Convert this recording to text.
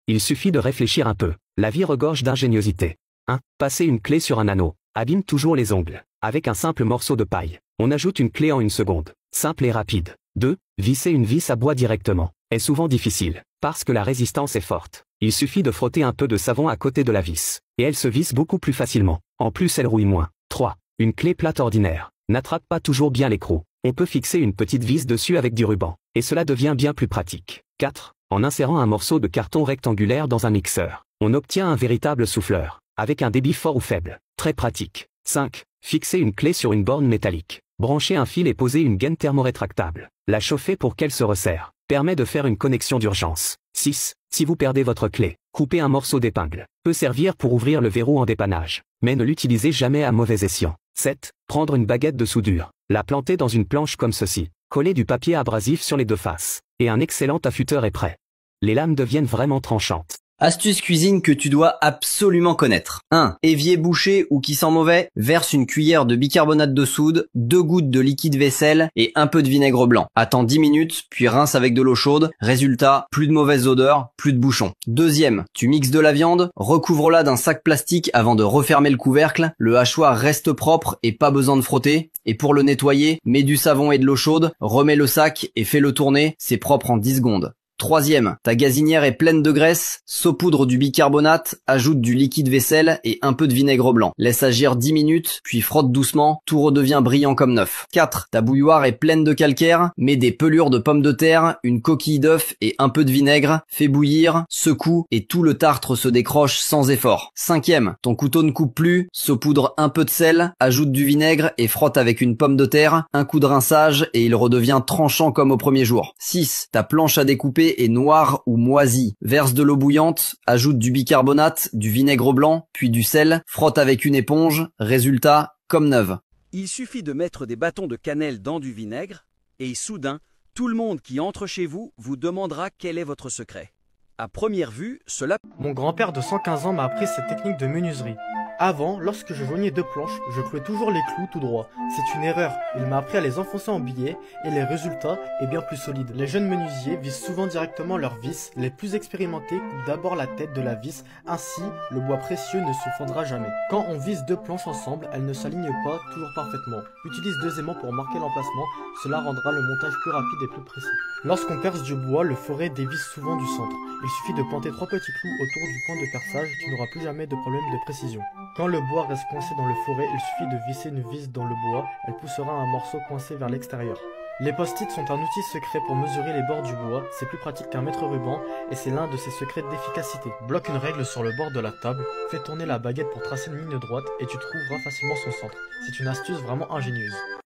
il suffit de réfléchir un peu. La vie regorge d'ingéniosité. 1. Passer une clé sur un anneau. Abîme toujours les ongles. Avec un simple morceau de paille, on ajoute une clé en une seconde. Simple et rapide. 2. Visser une vis à bois directement. Est souvent difficile, parce que la résistance est forte. Il suffit de frotter un peu de savon à côté de la vis, et elle se visse beaucoup plus facilement. En plus elle rouille moins. 3. Une clé plate ordinaire n'attrape pas toujours bien l'écrou. On peut fixer une petite vis dessus avec du ruban, et cela devient bien plus pratique. 4. En insérant un morceau de carton rectangulaire dans un mixeur, on obtient un véritable souffleur, avec un débit fort ou faible. Très pratique. 5. Fixer une clé sur une borne métallique. Brancher un fil et poser une gaine thermorétractable. La chauffer pour qu'elle se resserre. Permet de faire une connexion d'urgence. 6. Si vous perdez votre clé, couper un morceau d'épingle. Peut servir pour ouvrir le verrou en dépannage. Mais ne l'utilisez jamais à mauvais escient. 7. Prendre une baguette de soudure. La planter dans une planche comme ceci. Coller du papier abrasif sur les deux faces. Et un excellent affûteur est prêt. Les lames deviennent vraiment tranchantes. Astuce cuisine que tu dois absolument connaître. 1. Évier bouché ou qui sent mauvais, verse une cuillère de bicarbonate de soude, 2 gouttes de liquide vaisselle et un peu de vinaigre blanc. Attends 10 minutes, puis rince avec de l'eau chaude. Résultat, plus de mauvaise odeur, plus de bouchons. 2. Tu mixes de la viande, recouvre-la d'un sac plastique avant de refermer le couvercle. Le hachoir reste propre et pas besoin de frotter. Et pour le nettoyer, mets du savon et de l'eau chaude, remets le sac et fais-le tourner, c'est propre en 10 secondes. 3. Ta gazinière est pleine de graisse, saupoudre du bicarbonate, ajoute du liquide vaisselle et un peu de vinaigre blanc. Laisse agir 10 minutes, puis frotte doucement, tout redevient brillant comme neuf. 4. Ta bouilloire est pleine de calcaire, mets des pelures de pommes de terre, une coquille d'œuf et un peu de vinaigre, fais bouillir, secoue et tout le tartre se décroche sans effort. 5. Ton couteau ne coupe plus, saupoudre un peu de sel, ajoute du vinaigre et frotte avec une pomme de terre, un coup de rinçage et il redevient tranchant comme au premier jour. 6. Ta planche à découper est noire ou moisie. Verse de l'eau bouillante, ajoute du bicarbonate, du vinaigre blanc, puis du sel, frotte avec une éponge, résultat, comme neuve. Il suffit de mettre des bâtons de cannelle dans du vinaigre, et soudain, tout le monde qui entre chez vous vous demandera quel est votre secret. À première vue, cela... Mon grand-père de 115 ans m'a appris cette technique de menuiserie. Avant, lorsque je joignais 2 planches, je clouais toujours les clous tout droit. C'est une erreur. Il m'a appris à les enfoncer en billets et les résultats est bien plus solide. Les jeunes menuisiers visent souvent directement leurs vis. Les plus expérimentés coupent d'abord la tête de la vis. Ainsi, le bois précieux ne se fondra jamais. Quand on vise 2 planches ensemble, elles ne s'alignent pas toujours parfaitement. Utilise 2 aimants pour marquer l'emplacement. Cela rendra le montage plus rapide et plus précis. Lorsqu'on perce du bois, le forêt dévisse souvent du centre. Il suffit de planter 3 petits clous autour du point de perçage. Tu n'auras plus jamais de problème de précision. Quand le bois reste coincé dans le forêt, il suffit de visser une vis dans le bois, elle poussera un morceau coincé vers l'extérieur. Les post-it sont un outil secret pour mesurer les bords du bois, c'est plus pratique qu'un mètre ruban et c'est l'un de ses secrets d'efficacité. Bloque une règle sur le bord de la table, fais tourner la baguette pour tracer une ligne droite et tu trouveras facilement son centre. C'est une astuce vraiment ingénieuse.